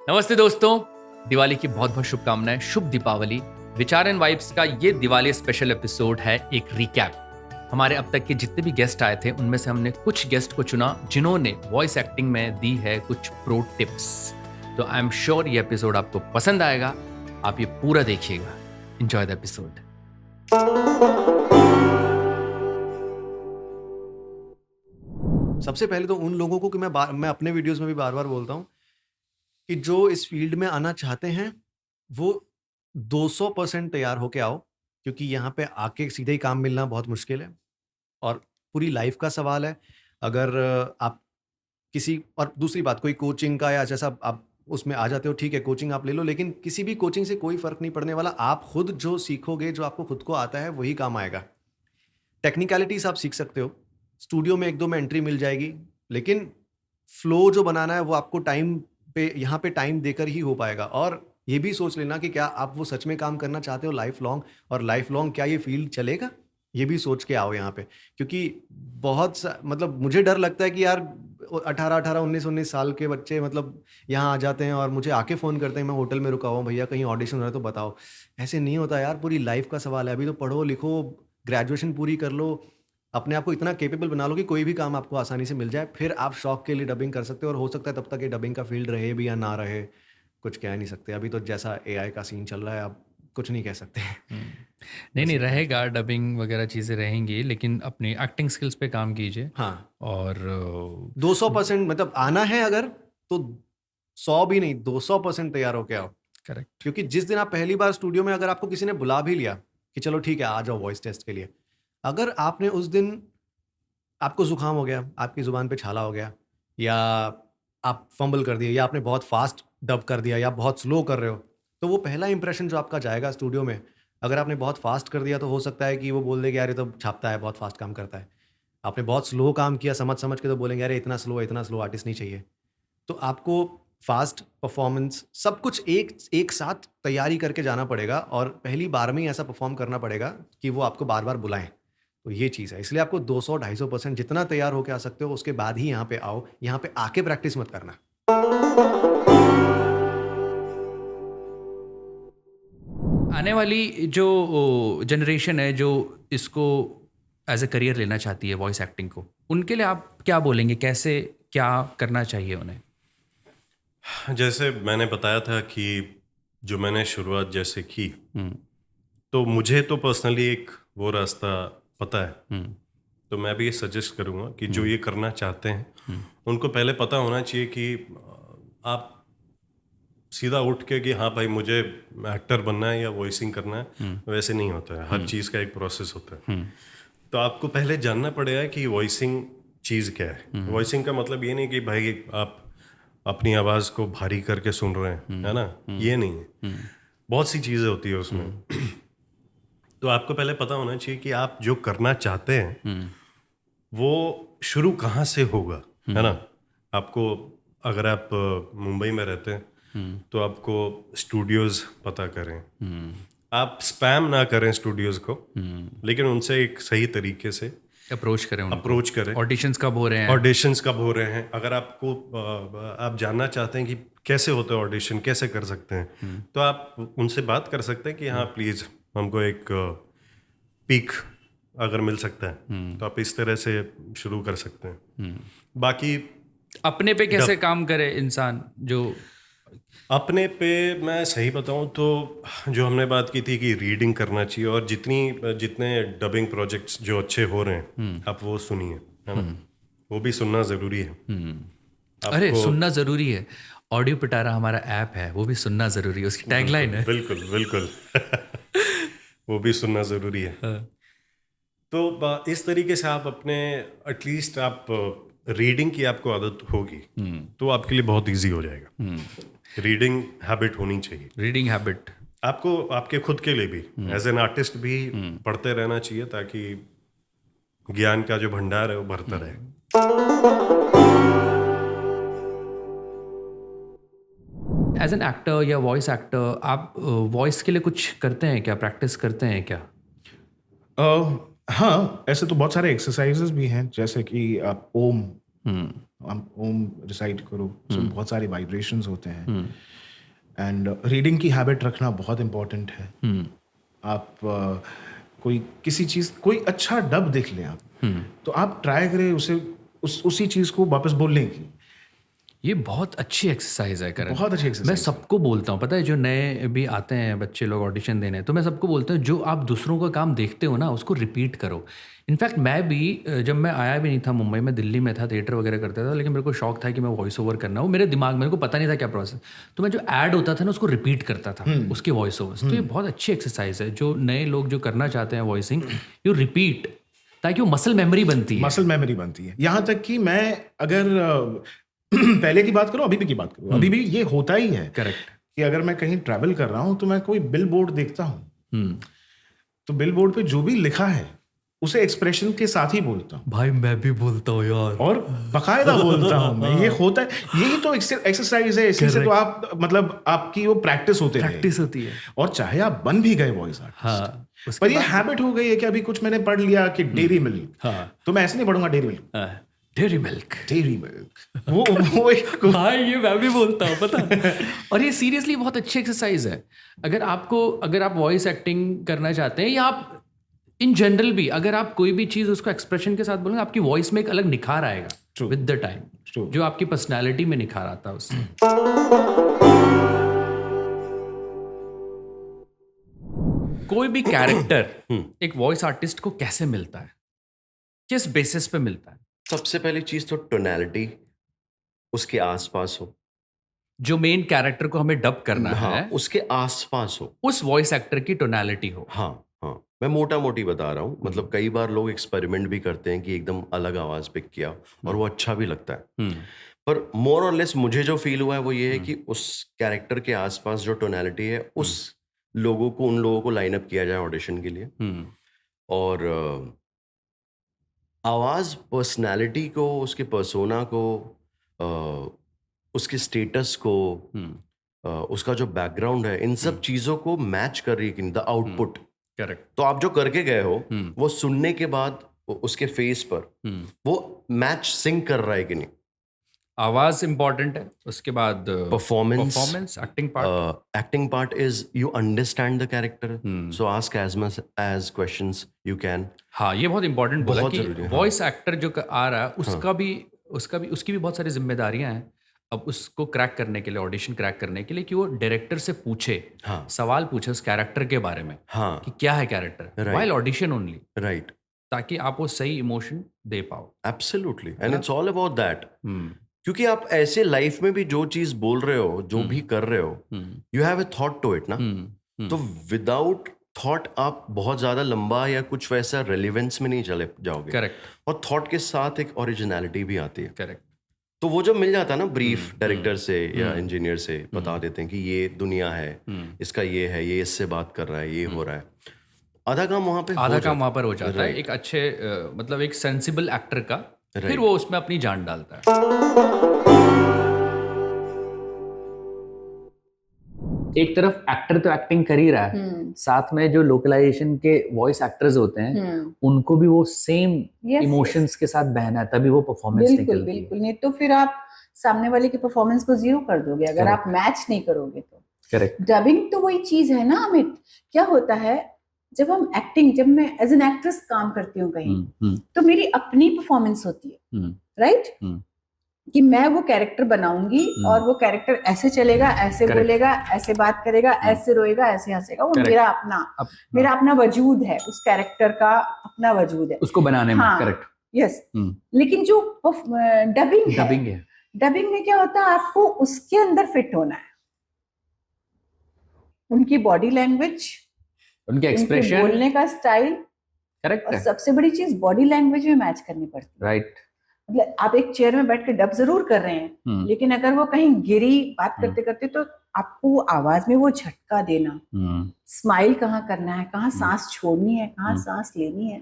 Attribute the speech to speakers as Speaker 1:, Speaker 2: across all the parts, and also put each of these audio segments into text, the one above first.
Speaker 1: नमस्ते दोस्तों, दिवाली की बहुत बहुत शुभकामनाएं। शुभ दीपावली। विचार एंड वाइब्स का ये दिवाली स्पेशल एपिसोड है एक रिकैप। हमारे अब तक के जितने भी गेस्ट आए थे उनमें से हमने कुछ गेस्ट को चुना जिन्होंने वॉइस एक्टिंग में दी है कुछ प्रो टिप्स। तो आई एम श्योर ये एपिसोड आपको पसंद आएगा। आप ये पूरा देखिएगा। Enjoy the episode.
Speaker 2: सबसे पहले तो उन लोगों को कि मैं अपने वीडियोस में भी बार बार बोलता हूँ कि जो इस फील्ड में आना चाहते हैं वो 200% तैयार होके आओ, क्योंकि यहाँ पे आके सीधे ही काम मिलना बहुत मुश्किल है और पूरी लाइफ का सवाल है। अगर आप किसी और दूसरी बात, कोई कोचिंग का या जैसा आप उसमें आ जाते हो, ठीक है कोचिंग आप ले लो, लेकिन किसी भी कोचिंग से कोई फर्क नहीं पड़ने वाला। आप खुद जो सीखोगे, जो आपको खुद को आता है, वही काम आएगा। टेक्निकलिटीज आप सीख सकते हो, स्टूडियो में एक दो में एंट्री मिल जाएगी, लेकिन फ्लो जो बनाना है वो आपको टाइम पे, यहाँ पे टाइम देकर ही हो पाएगा। और ये भी सोच लेना कि क्या आप वो सच में काम करना चाहते हो लाइफ लॉन्ग, और लाइफ लॉन्ग क्या ये फील्ड चलेगा, ये भी सोच के आओ यहाँ पे। क्योंकि मतलब मुझे डर लगता है कि यार 19 साल के बच्चे मतलब यहाँ आ जाते हैं और मुझे आके फ़ोन करते हैं, मैं होटल में रुका हुआ हूँ भैया, कहीं ऑडिशन हो रहा है तो बताओ। ऐसे नहीं होता यार, पूरी लाइफ का सवाल है। अभी तो पढ़ो लिखो, ग्रेजुएशन पूरी कर लो, अपने आप को इतना केपेबल बना लो कि कोई भी काम आपको आसानी से मिल जाए, फिर आप शौक के लिए डबिंग कर सकते हो। और हो सकता है तब तक ये डबिंग का फील्ड रहे भी या ना रहे, कुछ कह नहीं सकते। अभी तो जैसा एआई का सीन चल रहा है, आप कुछ नहीं कह सकते।
Speaker 1: नहीं रहेगा, डबिंग वगैरह चीज़ें रहेंगी, लेकिन अपनी एक्टिंग स्किल्स पे काम कीजिए।
Speaker 2: हाँ,
Speaker 1: और
Speaker 2: 200% मतलब आना है अगर, तो 100 भी नहीं 200% तैयार होके आओ।
Speaker 1: करेक्ट।
Speaker 2: क्योंकि जिस दिन आप पहली बार स्टूडियो में, अगर आपको किसी ने बुला भी लिया कि चलो ठीक है आ जाओ वॉइस टेस्ट के लिए, अगर आपने उस दिन, आपको जुकाम हो गया, आपकी ज़ुबान पे छाला हो गया, या आप फंबल कर दिए, या आपने बहुत फास्ट डब कर दिया, या बहुत स्लो कर रहे हो, तो वो पहला इंप्रेशन जो आपका जाएगा स्टूडियो में, अगर आपने बहुत फास्ट कर दिया तो हो सकता है कि वो बोल दे कि यार ये तो छापता है, बहुत फास्ट काम करता है। आपने बहुत स्लो काम किया समझ समझ के, तो बोलेंगे यार इतना स्लो आर्टिस्ट नहीं चाहिए। तो आपको फास्ट परफॉर्मेंस सब कुछ एक साथ तैयारी करके जाना पड़ेगा, और पहली बार में ही ऐसा परफॉर्म करना पड़ेगा कि वो आपको बार बार बुलाएं। तो ये चीज़ है, इसलिए आपको 200-250% जितना तैयार होके आ सकते हो, उसके बाद ही यहाँ पे आओ। यहाँ पे आके प्रैक्टिस मत करना।
Speaker 1: आने वाली जो जनरेशन है जो इसको एज ए करियर लेना चाहती है वॉइस एक्टिंग को, उनके लिए आप क्या बोलेंगे? कैसे क्या करना चाहिए उन्हें?
Speaker 3: जैसे मैंने बताया था कि जो मैंने शुरुआत जैसे की, तो मुझे तो पर्सनली एक वो रास्ता पता है। तो मैं भी ये सजेस्ट करूँगा कि जो ये करना चाहते हैं उनको पहले पता होना चाहिए कि आप सीधा उठ के कि हाँ भाई मुझे एक्टर बनना है या वॉइसिंग करना है, वैसे नहीं होता है। हर चीज़ का एक प्रोसेस होता है। तो आपको पहले जानना पड़ेगा कि वॉइसिंग चीज़ क्या है। वॉइसिंग का मतलब ये नहीं कि भाई आप अपनी आवाज़ को भारी करके सुन रहे हैं, है ना, ये नहीं है। बहुत सी चीज़ें होती है उसमें। तो आपको पहले पता होना चाहिए कि आप जो करना चाहते हैं वो शुरू कहाँ से होगा, है ना। आपको, अगर आप मुंबई में रहते हैं तो आपको स्टूडियोज़ पता करें। आप स्पैम ना करें स्टूडियोज़ को, लेकिन उनसे एक सही तरीके से
Speaker 1: अप्रोच करें।
Speaker 3: ऑडिशंस
Speaker 1: कब हो रहे हैं?
Speaker 3: अगर आपको आप जानना चाहते हैं कि कैसे होते हैं ऑडिशन, कैसे कर सकते हैं, तो आप उनसे बात कर सकते हैं कि हाँ प्लीज़ हमको एक पीक अगर मिल सकता है तो आप इस तरह से शुरू कर सकते हैं। बाकी
Speaker 1: अपने पे कैसे काम करे इंसान? जो
Speaker 3: अपने पे मैं सही बताऊं तो जो हमने बात की थी कि रीडिंग करना चाहिए, और जितने डबिंग प्रोजेक्ट्स जो अच्छे हो रहे हैं आप वो सुनिए, है ना। वो भी सुनना ज़रूरी है।
Speaker 1: अरे सुनना ज़रूरी है। ऑडियो पिटारा हमारा ऐप है, वो भी सुनना ज़रूरी है, उसकी टैगलाइन है।
Speaker 3: बिल्कुल वो भी सुनना ज़रूरी है। तो इस तरीके से आप अपने, एटलीस्ट आप रीडिंग की आपको आदत होगी तो आपके लिए बहुत इजी हो जाएगा। रीडिंग हैबिट होनी चाहिए।
Speaker 1: रीडिंग हैबिट
Speaker 3: आपको आपके खुद के लिए भी, एज एन आर्टिस्ट भी पढ़ते रहना चाहिए, ताकि ज्ञान का जो भंडार है वो भरता रहे।
Speaker 1: एज एन एक्टर या वॉइस एक्टर, आप वॉइस के लिए कुछ करते हैं क्या? प्रैक्टिस करते हैं क्या?
Speaker 4: हाँ, ऐसे तो बहुत सारे एक्सरसाइजेस भी हैं, जैसे कि आप ओम रिसाइट करो, उसमें बहुत सारे वाइब्रेशंस होते हैं। एंड रीडिंग की हैबिट रखना बहुत इम्पोर्टेंट है. आप कोई किसी चीज़ कोई अच्छा डब देख लें आप, तो आप ट्राई करें उसे उसी चीज़ को वापस बोलने की.
Speaker 1: ये बहुत अच्छी एक्सरसाइज है करण.
Speaker 4: बहुत अच्छी
Speaker 1: मैं
Speaker 4: एक्सरसाइज.
Speaker 1: सबको बोलता हूँ, पता है, जो नए भी आते हैं बच्चे लोग ऑडिशन देने, तो मैं सबको बोलता हूँ जो आप दूसरों का काम देखते हो ना उसको रिपीट करो. इनफैक्ट मैं भी जब मैं आया भी नहीं था मुंबई में, दिल्ली में था, थिएटर वगैरह करता था, लेकिन मेरे को शौक था कि मैं वॉइस ओवर करना हो. मेरे दिमाग में, मेरे को पता नहीं था क्या प्रोसेस, तो मैं जो ऐड होता था ना उसको रिपीट करता था उसके वॉइस ओवर्स. तो ये बहुत अच्छी एक्सरसाइज है. जो नए लोग जो करना चाहते हैं वॉइसिंग, यू रिपीट, ताकि वो मसल मेमोरी बनती है.
Speaker 4: मसल मेमोरी बनती है. यहाँ तक कि मैं अगर पहले की बात करूं, अभी भी की बात करूं, अभी भी ये होता ही है.
Speaker 1: करेक्ट.
Speaker 4: कि अगर मैं कहीं ट्रैवल कर रहा हूं तो मैं कोई बिल बोर्ड देखता हूं, तो बिल बोर्ड पे जो भी लिखा है उसे एक्सप्रेशन के साथ ही बोलता हूं.
Speaker 1: भाई मैं भी बोलता हूँ यार,
Speaker 4: और बकायदा बोलता हूं मैं. ये होता है, यही तो एक्सरसाइज है. इसी से तो आप मतलब आपकी वो प्रैक्टिस होती
Speaker 1: है.
Speaker 4: और चाहे आप बन भी गए वॉइस आर्टिस्ट,
Speaker 1: हाँ,
Speaker 4: पर ये हैबिट हो गई है कि अभी कुछ मैंने पढ़ लिया कि डेयरी मिल्क, तो मैं ऐसे नहीं पढ़ूंगा dairy milk.
Speaker 1: Dairy milk,
Speaker 4: dairy milk, वो एक
Speaker 1: भाई ये मैं भी बोलता हूँ, पता है. और ये सीरियसली बहुत अच्छी एक्सरसाइज है. अगर आप वॉइस एक्टिंग करना चाहते हैं, या आप इन जनरल भी, अगर आप कोई भी चीज़ उसको एक्सप्रेशन के साथ बोलेंगे, आपकी वॉइस में एक अलग निखार आएगा विद द टाइम, जो आपकी पर्सनैलिटी में निखार आता है उससे. कोई भी कैरेक्टर एक वॉइस आर्टिस्ट को कैसे मिलता है, किस बेसिस पे मिलता है?
Speaker 5: सबसे पहली चीज तो टोनैलिटी उसके आसपास हो,
Speaker 1: जो मेन कैरेक्टर को हमें डब करना है
Speaker 5: उसके आसपास हो,
Speaker 1: उस वॉइस एक्टर की टोनैलिटी हो.
Speaker 5: हाँ हाँ. मैं मोटा मोटी बता रहा हूँ, मतलब कई बार लोग एक्सपेरिमेंट भी करते हैं कि एकदम अलग आवाज पिक किया और वो अच्छा भी लगता है. पर मोर और लेस मुझे जो फील हुआ है वो ये है कि उस कैरेक्टर के आसपास जो टोनैलिटी है, उन लोगों को लाइन अप किया जाए ऑडिशन के लिए. और आवाज पर्सनालिटी को, उसके पर्सोना को, उसके स्टेटस को, उसका जो बैकग्राउंड है, इन सब चीजों को मैच कर रही है कि नहीं, द आउटपुट.
Speaker 1: करेक्ट.
Speaker 5: तो आप जो करके गए हो वो सुनने के बाद उसके फेस पर वो मैच सिंक कर रहा है कि नहीं.
Speaker 1: आवाज इंपॉर्टेंट है, उसके बाद
Speaker 5: performance,
Speaker 1: acting
Speaker 5: part is you understand the character, so ask as much as questions you can.
Speaker 1: हाँ, ये बहुत इंपॉर्टेंट बोला
Speaker 5: बहुत
Speaker 1: कि
Speaker 5: जरूरी है.
Speaker 1: वॉइस एक्टर जो आ रहा है उसकी भी बहुत सारी जिम्मेदारियां हैं. अब उसको क्रैक करने के लिए, ऑडिशन क्रैक करने के लिए, कि वो डायरेक्टर से पूछे, सवाल पूछे उस कैरेक्टर के बारे में, कि क्या है character, while audition only,
Speaker 5: right,
Speaker 1: ताकि आप वो सही इमोशन दे पाओ.
Speaker 5: Absolutely, and it's all about that. क्योंकि आप ऐसे लाइफ में भी जो चीज बोल रहे हो, जो भी कर रहे हो, you have a thought to it ना. तो विदाउट थॉट आप बहुत ज्यादा लंबा या कुछ वैसा रेलिवेंस में नहीं चले जाओगे.
Speaker 1: करेक्ट.
Speaker 5: और थॉट के साथ एक ओरिजिनलिटी भी आती है.
Speaker 1: करेक्ट.
Speaker 5: तो वो जब मिल जाता है ना ब्रीफ डायरेक्टर से या इंजीनियर से, बता देते हैं कि ये दुनिया है, इसका ये है, ये इससे बात कर रहा है, ये हो रहा है, आधा काम वहाँ पर
Speaker 1: हो जाता है. एक अच्छे मतलब एक सेंसिबल एक्टर का, फिर वो उसमें अपनी जान डालता है. एक तरफ एक्टर तो एक्टिंग कर ही रहा है, साथ में जो लोकलाइजेशन के वॉइस एक्टर्स होते हैं उनको भी वो सेम इमोशंस के साथ बहना है, तभी वो परफॉर्मेंस निकलती है.
Speaker 6: बिल्कुल. नहीं तो फिर आप सामने वाले की परफॉर्मेंस को जीरो कर दोगे अगर आप मैच नहीं करोगे तो.
Speaker 1: करेक्ट.
Speaker 6: डबिंग तो वही चीज है ना अमित. क्या होता है, जब मैं एज एन एक्ट्रेस काम करती हूँ कहीं, तो मेरी अपनी परफॉर्मेंस होती है, राइट, कि मैं वो कैरेक्टर बनाऊंगी और वो कैरेक्टर ऐसे चलेगा, ऐसे बोलेगा, ऐसे बात करेगा, ऐसे रोएगा, ऐसे हंसेगा. वो मेरा अपना वजूद है, उस कैरेक्टर का अपना वजूद है
Speaker 1: उसको बनाने में. करेक्ट.
Speaker 6: यस. लेकिन जो डबिंग में क्या होता है, आपको उसके अंदर फिट होना है. उनकी बॉडी लैंग्वेज,
Speaker 1: उनके एक्सप्रेशन,
Speaker 6: बोलने का स्टाइल.
Speaker 1: करेक्ट.
Speaker 6: और सबसे बड़ी चीज बॉडी लैंग्वेज में मैच करनी पड़ती है.
Speaker 1: राइट.
Speaker 6: मतलब आप एक चेयर में बैठ के डब जरूर कर रहे हैं, लेकिन अगर वो कहीं गिरी बात करते करते, तो आपको वो आवाज में वो झटका देना, स्माइल कहाँ करना है, कहाँ सांस छोड़नी है, कहाँ सांस लेनी है,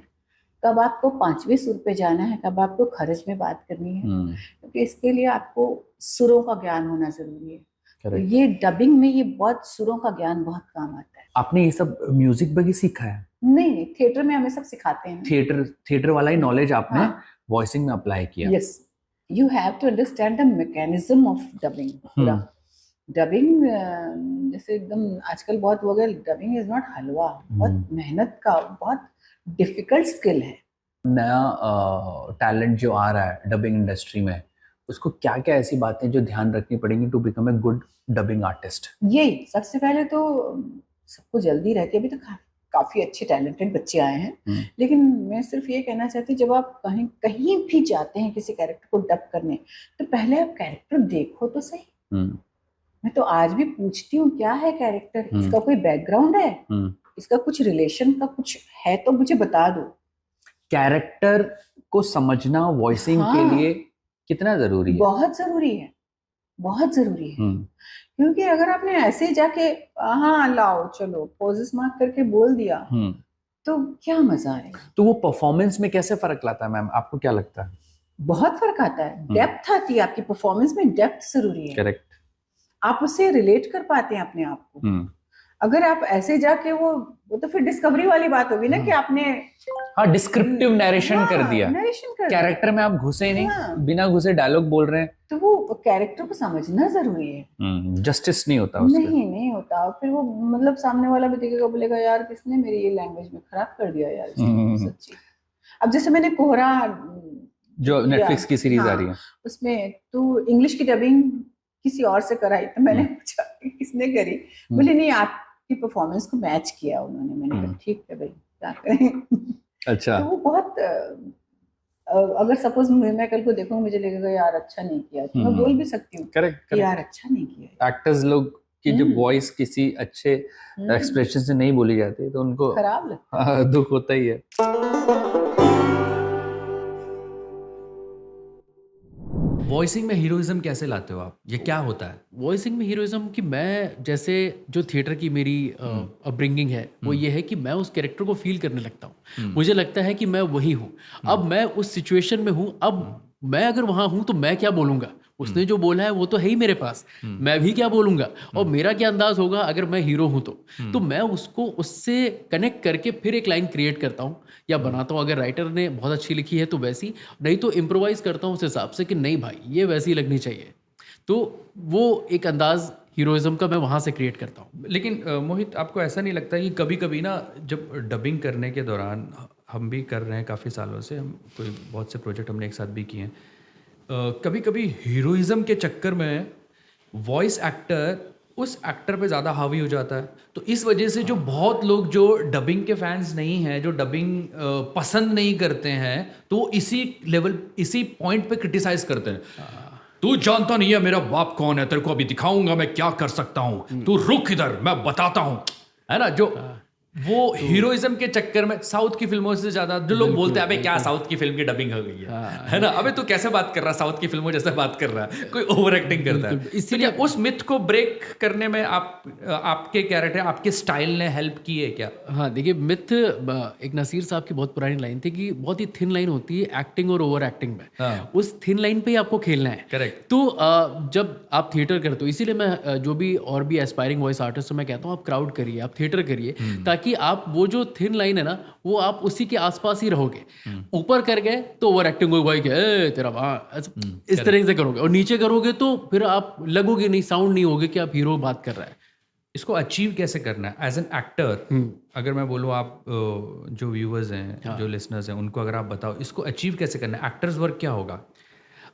Speaker 6: कब आपको 5वें सुर पे जाना है, कब आपको खरज में बात करनी है, क्योंकि इसके लिए आपको सुरों का ज्ञान होना जरूरी है. तो ये डबिंग में ये बहुत सुरों का ज्ञान बहुत काम आता है.
Speaker 1: आपने ये सब म्यूजिक में ही सीखा है?
Speaker 6: नहीं, थिएटर में हमें सब सिखाते हैं.
Speaker 1: थिएटर वाला ही नॉलेज आपने वॉइसिंग में अप्लाई किया.
Speaker 6: Yes, you have to understand the mechanism of dubbing पूरा. डबिंग जैसे एकदम आजकल बहुत हो गया, डबिंग इज नॉट हलवा, बहुत मेहनत का, बहुत डिफिकल्ट स्किल है।
Speaker 1: नया टैलेंट जो आ रहा है डबिंग इंडस्ट्री में, उसको क्या क्या ऐसी बातें जो ध्यान रखनी पड़ेंगी to become a good dubbing artist?
Speaker 6: यही सबसे पहले तो सबको जल्दी रहती है, अभी तो काफी अच्छे टैलेंटेड बच्चे आए हैं, लेकिन मैं सिर्फ ये कहना चाहती हूँ, जब आप कहीं कहीं भी जाते हैं किसी कैरेक्टर को डब करने, तो पहले आप कैरेक्टर देखो तो सही। मैं तो आज भी पूछती हूँ क्या है कैरेक्टर, इसका कोई बैकग्राउंड है, इसका कुछ रिलेशन का कुछ है तो मुझे बता दो।
Speaker 1: कैरेक्टर को समझना वॉइसिंग के लिए कितना जरूरी है?
Speaker 6: बहुत जरूरी है, बहुत जरूरी है। क्योंकि अगर आपने ऐसे जाके हाँ लाओ चलो पोजेस मार्क करके बोल दिया तो क्या मजा आएगा?
Speaker 1: तो वो परफॉर्मेंस में कैसे फर्क लाता है मैम, आपको क्या लगता है?
Speaker 6: बहुत फर्क आता है, डेप्थ आती है आपकी परफॉर्मेंस में, डेप्थ जरूरी है।
Speaker 1: करेक्ट।
Speaker 6: आप उससे रिलेट कर पाते हैं अपने आप को। अगर आप ऐसे जाके वो तो फिर डिस्कवरी वाली बात होगी ना कि आपने
Speaker 1: डिस्क्रिप्टिव नरेशन कर दिया,
Speaker 6: कैरेक्टर
Speaker 1: में आप घुसे नहीं, बिना घुसे डायलॉग बोल रहे हैं,
Speaker 6: तो वो कैरेक्टर को समझना जरूरी है।
Speaker 1: जस्टिस नहीं होता उसका।
Speaker 6: नहीं होता। फिर वो मतलब सामने वाला भी देखेगा, बोलेगा यार किसने मेरी ये लैंग्वेज में खराब कर दिया यार सच्ची। अब जैसे मैंने कोहरा
Speaker 1: जो नेटफ्लिक्स की सीरीज आ रही है,
Speaker 6: उसमें तो इंग्लिश की डबिंग किसी और से कराई, तो मैंने पूछा किसने करी, बोले नहीं आपकी परफॉर्मेंस को मैच किया उन्होंने। मैंने कहा ठीक है भाई क्या करें।
Speaker 1: अच्छा।
Speaker 6: तो वो बहुत अगर सपोज मैं कल को देखूंगा मुझे लगेगा यार अच्छा नहीं किया, तो मैं बोल भी सकती हूँ
Speaker 1: करेक्ट
Speaker 6: यार अच्छा नहीं किया।
Speaker 1: एक्टर्स लोग की जब वॉइस किसी अच्छे एक्सप्रेशन से नहीं बोली जाती तो उनको
Speaker 6: खराब लगता है,
Speaker 1: दुख होता ही है। वॉइसिंग में हीरोइज्म कैसे लाते हो आप, ये क्या होता है
Speaker 7: वॉइसिंग में हीरोइज्म? कि मैं जैसे जो थिएटर की मेरी अपब्रिंगिंग है वो ये है कि मैं उस कैरेक्टर को फील करने लगता हूँ। मुझे लगता है कि मैं वही हूँ, अब मैं उस सिचुएशन में हूँ, अब मैं अगर वहाँ हूँ तो मैं क्या बोलूँगा, उसने जो बोला है वो तो है ही मेरे पास, मैं भी क्या बोलूँगा और मेरा क्या अंदाज होगा अगर मैं हीरो हूँ तो मैं उसको उससे कनेक्ट करके फिर एक लाइन क्रिएट करता हूँ या बनाता हूँ। अगर राइटर ने बहुत अच्छी लिखी है तो वैसी, नहीं तो इम्प्रोवाइज करता हूँ उस हिसाब से कि नहीं भाई ये वैसी लगनी चाहिए। तो वो एक अंदाज हीरोइज्म का मैं वहाँ से क्रिएट करता हूँ।
Speaker 1: लेकिन मोहित, आपको ऐसा नहीं लगता कि कभी कभी ना जब डबिंग करने के दौरान, हम भी कर रहे हैं काफ़ी सालों से, हम कोई बहुत से प्रोजेक्ट हमने एक साथ भी किए हैं, कभी कभी हीरोइज्म के चक्कर में वॉइस एक्टर उस एक्टर पे ज़्यादा हावी हो जाता है, तो इस वजह से जो बहुत लोग जो डबिंग के फैंस नहीं हैं, जो डबिंग पसंद नहीं करते हैं, तो इसी लेवल इसी पॉइंट पे क्रिटिसाइज करते हैं। तू जानता नहीं है मेरा बाप कौन है, तेरे को अभी दिखाऊंगा मैं क्या कर सकता हूँ, तू रुक इधर मैं बताता हूँ, है ना। जो वो हीरोइज्म के चक्कर में साउथ की फिल्मों से ज्यादा जो लोग बोलते हैं अबे क्या साउथ की फिल्म की डबिंग हो गई है ना, अबे तू कैसे बात कर रहा है, साउथ की फिल्मों जैसे बात कर रहा है, कोई ओवर एक्टिंग करता है। इसलिए उस मिथ को ब्रेक करने में आपके कैरेक्टर, आपके स्टाइल ने हेल्प की है क्या?
Speaker 7: हाँ देखिए, मिथ एक नसीर साहब की बहुत पुरानी लाइन थी कि बहुत ही थिन लाइन होती है एक्टिंग और ओवर एक्टिंग में, उस थिन लाइन पे ही आपको खेलना है।
Speaker 1: करेक्ट।
Speaker 7: तो जब आप थिएटर करते हो, इसीलिए मैं जो भी और भी एस्पायरिंग वॉइस आर्टिस्ट मैं कहता हूँ आप क्राउड करिए, आप थिएटर करिए, ताकि आप वो जो थिन लाइन है ना वो आप उसी के आसपास ही रहोगे। ऊपर कर गए तो ओवर एक्टिंग होगी भाई कि तेरा वहाँ इस तरह से करोगे, और नीचे करोगे तो फिर आप लगोगे नहीं, साउंड नहीं होगे कि आप हीरो बात कर रहा है।
Speaker 1: इसको अचीव कैसे करना है एज एन एक्टर? अगर मैं बोलूँ, आप जो व्यूअर्स हैं, जो लिसनर्स हैं, उनको अगर आप बताओ इसको अचीव कैसे करना है, एक्टर्स वर्क क्या होगा?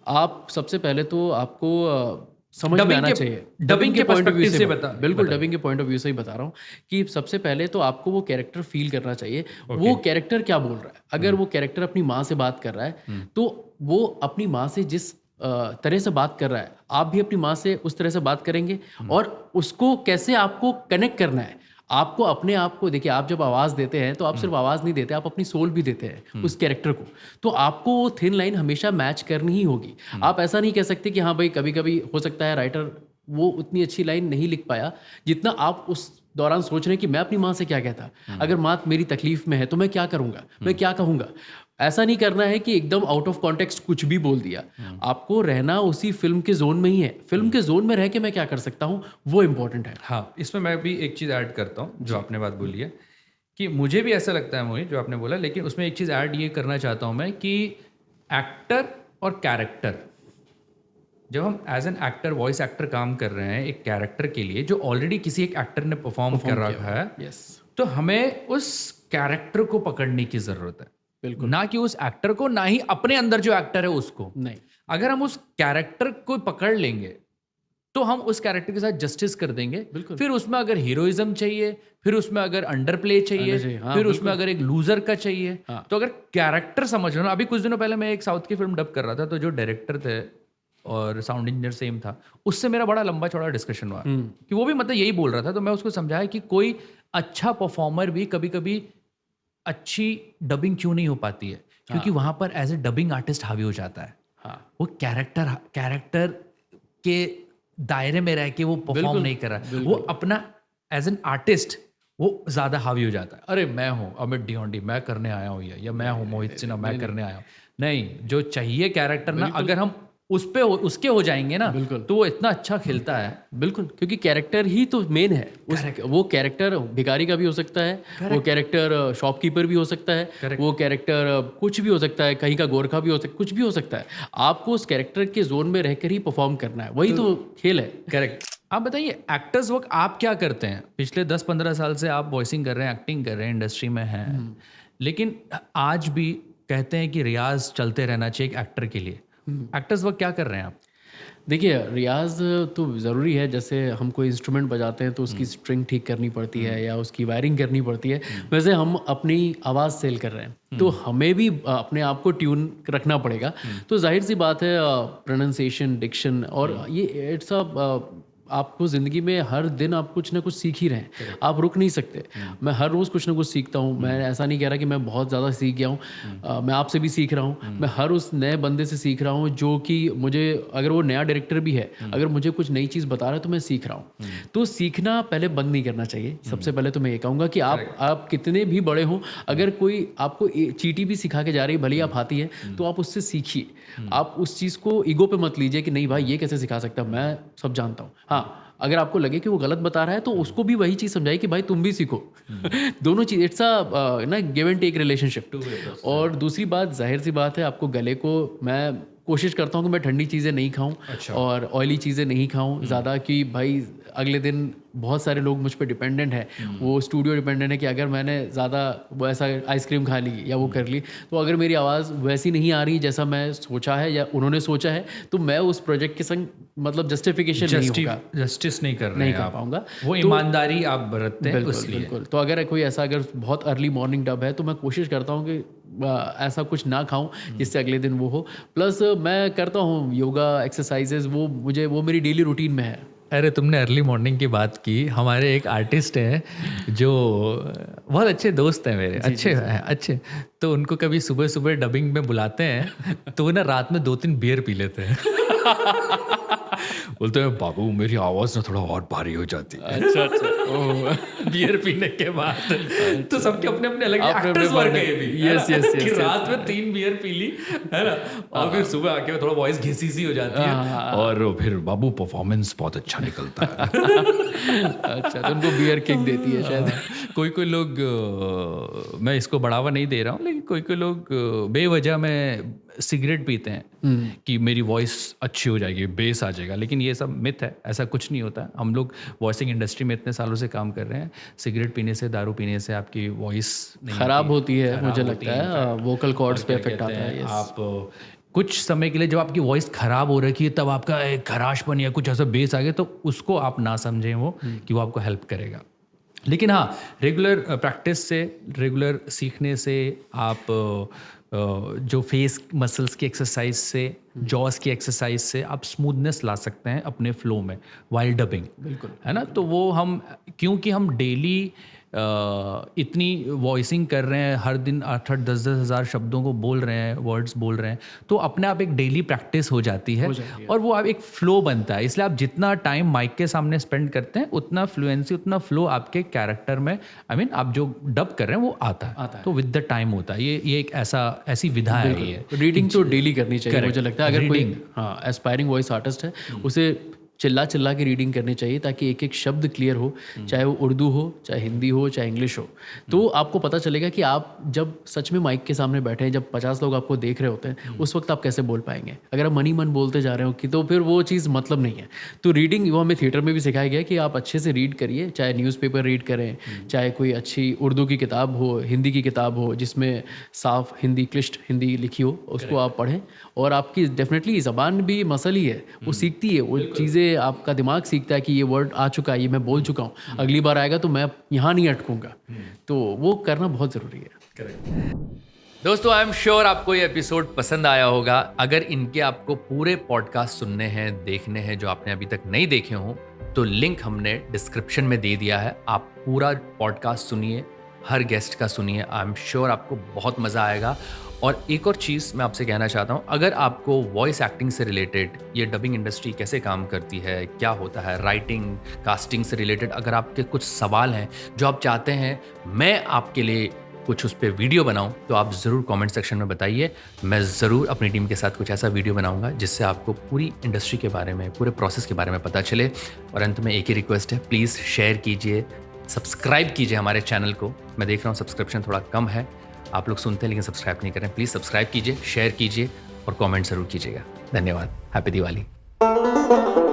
Speaker 7: आप सबसे पहले तो आपको समझ में आना चाहिए
Speaker 1: डबिंग के पॉइंट ऑफ व्यू से बता।
Speaker 7: बिल्कुल डबिंग के पॉइंट ऑफ व्यू से ही बता रहा हूँ कि सबसे पहले तो आपको वो कैरेक्टर फील करना चाहिए, वो कैरेक्टर क्या बोल रहा है। अगर वो कैरेक्टर अपनी माँ से बात कर रहा है तो वो अपनी माँ से जिस तरह से बात कर रहा है, आप भी अपनी माँ से उस तरह से बात करेंगे, और उसको कैसे आपको कनेक्ट करना है। आपको अपने आप को देखिए, आप जब आवाज़ देते हैं तो आप सिर्फ आवाज़ नहीं देते, आप अपनी सोल भी देते हैं उस कैरेक्टर को। तो आपको वो थिन लाइन हमेशा मैच करनी ही होगी। आप ऐसा नहीं कह सकते कि हाँ भाई कभी कभी हो सकता है राइटर वो उतनी अच्छी लाइन नहीं लिख पाया जितना आप उस दौरान सोच रहे हैं कि मैं अपनी माँ से क्या कहता, अगर माँ मेरी तकलीफ में है तो मैं क्या करूँगा, मैं क्या कहूँगा। ऐसा नहीं करना है कि एकदम आउट ऑफ कॉन्टेक्स्ट कुछ भी बोल दिया। आपको रहना उसी फिल्म के जोन में ही है, फिल्म के जोन में रह के मैं क्या कर सकता हूँ वो इम्पोर्टेंट है।
Speaker 1: हाँ, इसमें मैं भी एक चीज़ ऐड करता हूँ जो आपने बात बोली है, कि मुझे भी ऐसा लगता है मोहित जो आपने बोला, लेकिन उसमें एक चीज़ ऐड ये करना चाहता हूँ मैं कि एक्टर और कैरेक्टर जब हम as an actor voice actor काम कर रहे हैं एक कैरेक्टर के लिए जो ऑलरेडी किसी एक एक्टर ने परफॉर्म कर रखा है,
Speaker 7: यस,
Speaker 1: तो हमें उस कैरेक्टर को पकड़ने की जरूरत है,
Speaker 7: बिल्कुल,
Speaker 1: ना कि उस एक्टर को, ना ही अपने अंदर जो एक्टर है उसको।
Speaker 7: नहीं,
Speaker 1: अगर हम उस कैरेक्टर को पकड़ लेंगे तो हम उस कैरेक्टर के साथ जस्टिस कर देंगे।
Speaker 7: बिल्कुल।
Speaker 1: फिर उसमें अगर हीरोइज्म चाहिए, फिर उसमें अगर अंडर प्ले चाहिए,
Speaker 7: हाँ,
Speaker 1: फिर
Speaker 7: बिल्कुल।
Speaker 1: उसमें अगर एक लूजर का चाहिए,
Speaker 7: हाँ।
Speaker 1: तो अगर कैरेक्टर समझ लो ना। अभी कुछ दिनों पहले मैं एक साउथ की फिल्म डब कर रहा था, तो जो डायरेक्टर थे और साउंड इंजीनियर सेम था, उससे मेरा बड़ा लंबा चौड़ा डिस्कशन हुआ कि वो भी मतलब यही बोल रहा था। तो मैं उसको समझाया कि कोई अच्छा परफॉर्मर भी कभी कभी अच्छी डबिंग क्यों नहीं हो पाती है, क्योंकि वहां पर एज ए डबिंग आर्टिस्ट हावी हो जाता है।
Speaker 7: हाँ,
Speaker 1: वो कैरेक्टर के दायरे में रह के वो परफॉर्म नहीं कर रहा, वो अपना एज एन आर्टिस्ट वो ज्यादा हावी हो जाता है। अरे मैं हूँ अमित डियोंडी, मैं करने आया हूँ ये, या मैं हूँ मोहित सिन्हा, मैं करने आया हूँ। नहीं, जो चाहिए कैरेक्टर ना, अगर हम उसके हो जाएंगे ना, तो वो इतना अच्छा खेलता है।
Speaker 7: बिल्कुल, क्योंकि कैरेक्टर ही तो मेन है। वो कैरेक्टर भिखारी का भी हो सकता है, वो कैरेक्टर शॉपकीपर भी हो सकता है, वो कैरेक्टर कुछ भी हो सकता है, कहीं का गोरखा भी हो सकता है, कुछ भी हो सकता है। आपको उस कैरेक्टर के जोन में रहकर ही परफॉर्म करना है, वही तो खेल है।
Speaker 1: करेक्ट। आप बताइए, एक्टर्स वक्त आप क्या करते हैं? पिछले 10-15 साल से आप वॉइसिंग कर रहे हैं, एक्टिंग कर रहे हैं, इंडस्ट्री में हैं, लेकिन आज भी कहते हैं कि रियाज चलते रहना चाहिए एक एक्टर के लिए। एक्टर्स वक्त क्या कर रहे हैं आप?
Speaker 7: देखिए, रियाज तो ज़रूरी है। जैसे हम कोई इंस्ट्रूमेंट बजाते हैं तो उसकी स्ट्रिंग ठीक करनी पड़ती है या उसकी वायरिंग करनी पड़ती है। वैसे हम अपनी आवाज़ सेल कर रहे हैं तो हमें भी अपने आप को ट्यून रखना पड़ेगा। तो जाहिर सी बात है, प्रोनाउंसिएशन, डिक्शन और ये इट्स आपको ज़िंदगी में हर दिन आप कुछ ना कुछ सीख ही रहे हैं, आप रुक नहीं सकते। मैं हर रोज़ कुछ ना कुछ सीखता हूँ। मैं ऐसा नहीं कह रहा कि मैं बहुत ज़्यादा सीख गया हूँ, मैं आपसे भी सीख रहा हूँ। मैं हर उस नए बंदे से सीख रहा हूँ जो कि मुझे, अगर वो नया डायरेक्टर भी है, अगर मुझे कुछ नई चीज़ बता रहा है तो मैं सीख रहा हूँ। तो सीखना पहले बंद नहीं करना चाहिए। सबसे पहले तो मैं ये कहूँगा कि आप कितने भी बड़े हों, अगर कोई आपको चीटी भी सिखा के जा रही है, भले आप आती है, तो आप उससे सीखिए। आप उस चीज़ को ईगो पे मत लीजिए कि नहीं भाई ये कैसे सिखा सकता, मैं सब जानता हूँ। हाँ, अगर आपको लगे कि वो गलत बता रहा है तो उसको भी वही चीज़ समझाइए कि भाई तुम भी सीखो। दोनों चीज़, इट्स अ ना गिव एंड टेक रिलेशनशिप। और दूसरी बात, जाहिर सी बात है, आपको गले को, मैं कोशिश करता हूँ कि मैं ठंडी चीज़ें नहीं खाऊं और ऑयली चीज़ें नहीं खाऊं ज़्यादा, कि भाई अगले दिन बहुत सारे लोग मुझ पर डिपेंडेंट हैं, वो स्टूडियो डिपेंडेंट है कि अगर मैंने ज़्यादा वो ऐसा आइसक्रीम खा ली या वो कर ली, तो अगर मेरी आवाज़ वैसी नहीं आ रही जैसा मैं सोचा है या उन्होंने सोचा है, तो मैं उस प्रोजेक्ट के संग मतलब जस्टिफिकेशन नहीं होगा,
Speaker 1: जस्टिस नहीं कर रहे
Speaker 7: नहीं
Speaker 1: हैं
Speaker 7: कर
Speaker 1: आप।
Speaker 7: पाऊंगा।
Speaker 1: वो ईमानदारी आप बरतते हैं
Speaker 7: बिल्कुल
Speaker 1: उसलिए।
Speaker 7: बिल्कुल। तो अगर कोई ऐसा, अगर बहुत अर्ली मॉर्निंग डब है तो मैं कोशिश करता हूँ कि ऐसा कुछ ना खाऊं जिससे अगले दिन वो हो। प्लस मैं करता हूँ योगा एक्सरसाइजेज, वो मेरी डेली रूटीन में है।
Speaker 1: अरे तुमने अर्ली मॉर्निंग की बात की, हमारे एक आर्टिस्ट हैं जो बहुत अच्छे दोस्त हैं मेरे, अच्छे, तो उनको कभी सुबह सुबह डबिंग में बुलाते हैं तो वो ना रात में 2-3 बियर पी लेते हैं। बोलते हैं बाबू मेरी आवाज़ ना थोड़ा और भारी हो जाती है।
Speaker 7: अच्छा।
Speaker 1: बियर पीने के बाद तो सबके अपने अपने अलग एक्टर्स वर्क है भी,
Speaker 7: यस
Speaker 1: कि रात में 3 बियर पी ली है ना, और फिर सुबह आके थोड़ा वॉइस घिसी सी हो जाती है और फिर बाबू परफॉर्मेंस बहुत अच्छा निकलता है।
Speaker 7: अच्छा, तो उनको बियर किक देती है शायद।
Speaker 1: कोई लोग, मैं इसको बढ़ावा नहीं दे रहा हूँ, लेकिन कोई लोग बेवजह में सिगरेट पीते हैं कि मेरी वॉइस अच्छी हो जाएगी, बेस आ जाएगा, लेकिन ये सब मिथ है, ऐसा कुछ नहीं होता। हम लोग वॉइसिंग इंडस्ट्री में इतने सालों से काम कर रहे हैं, सिगरेट पीने से, दारू पीने से आपकी वॉइस
Speaker 7: खराब होती है, मुझे लगता है वोकल कॉर्ड्स पे इफेक्ट आता है।
Speaker 1: आप कुछ समय के लिए जब आपकी वॉइस खराब हो रखी है, तब आपका एक खराशपन या कुछ ऐसा बेस आ गया, तो उसको आप ना समझें वो कि वो आपको हेल्प करेगा। लेकिन हाँ, रेगुलर प्रैक्टिस से, रेगुलर सीखने से, आप जो फेस मसल्स की एक्सरसाइज से, जॉस की एक्सरसाइज से आप स्मूथनेस ला सकते हैं अपने फ्लो में वाइल डबिंग, बिल्कुल है ना। तो वो हम, क्योंकि हम डेली इतनी वॉइसिंग कर रहे हैं, हर दिन 8-8, 10-10 हज़ार शब्दों को बोल रहे हैं, वर्ड्स बोल रहे हैं, तो अपने आप एक डेली प्रैक्टिस हो जाती है और वो आप एक फ्लो बनता है। इसलिए आप जितना टाइम माइक के सामने स्पेंड करते हैं, उतना फ्लुएंसी, उतना फ्लो आपके कैरेक्टर में, आप जो डब कर रहे हैं वो आता है। तो विद द टाइम होता है। ये एक ऐसी विधा है। ये
Speaker 7: रीडिंग तो डेली करनी चाहिए मुझे लगता है। अगर कोई एस्पायरिंग वॉइस आर्टिस्ट है, उसे चिल्ला चिल्ला के रीडिंग करनी चाहिए ताकि एक एक शब्द क्लियर हो, चाहे वो उर्दू हो, चाहे हिंदी हो, चाहे इंग्लिश हो। तो आपको पता चलेगा कि आप जब सच में माइक के सामने बैठे हैं, जब 50 लोग आपको देख रहे होते हैं, उस वक्त आप कैसे बोल पाएंगे। अगर आप मन ही मन बोलते जा रहे हो कि तो फिर वो चीज़ मतलब नहीं है। तो रीडिंग वो हमें थिएटर में भी सिखाया गया कि आप अच्छे से रीड करिए, चाहे न्यूज़पेपर रीड करें, चाहे कोई अच्छी उर्दू की किताब हो, हिंदी की किताब हो जिसमें साफ हिंदी, क्लिष्ट हिंदी लिखी हो, उसको आप पढ़ें। और आपकी डेफिनेटली ज़बान भी मसल ही है, वो सीखती है, वो चीज़ें आपका दिमाग सीखता है कि ये वर्ड आ चुका है, ये मैं बोल चुका हूँ, अगली बार आएगा तो मैं यहाँ नहीं अटकूंगा। तो वो करना बहुत ज़रूरी है।
Speaker 1: दोस्तों, आई एम श्योर आपको ये एपिसोड पसंद आया होगा। अगर इनके आपको पूरे पॉडकास्ट सुनने हैं, देखने हैं, जो आपने अभी तक नहीं देखे हों, तो लिंक हमने डिस्क्रिप्शन में दे दिया है। आप पूरा पॉडकास्ट सुनिए, हर गेस्ट का सुनिए, आई एम श्योर आपको बहुत मज़ा आएगा। और एक और चीज़ मैं आपसे कहना चाहता हूँ, अगर आपको वॉइस एक्टिंग से रिलेटेड, ये डबिंग इंडस्ट्री कैसे काम करती है, क्या होता है, राइटिंग, कास्टिंग से रिलेटेड अगर आपके कुछ सवाल हैं जो आप चाहते हैं मैं आपके लिए कुछ उस पर वीडियो बनाऊं, तो आप ज़रूर कमेंट सेक्शन में बताइए। मैं ज़रूर अपनी टीम के साथ कुछ ऐसा वीडियो बनाऊंगा जिससे आपको पूरी इंडस्ट्री के बारे में, पूरे प्रोसेस के बारे में पता चले। और अंत में एक ही रिक्वेस्ट है, प्लीज़ शेयर कीजिए, सब्सक्राइब कीजिए हमारे चैनल को। मैं देख रहा हूँ सब्सक्रिप्शन थोड़ा कम है, आप लोग सुनते हैं लेकिन सब्सक्राइब नहीं कर रहे हैं। प्लीज़ सब्सक्राइब कीजिए, शेयर कीजिए और कमेंट ज़रूर कीजिएगा। धन्यवाद। हैप्पी दिवाली।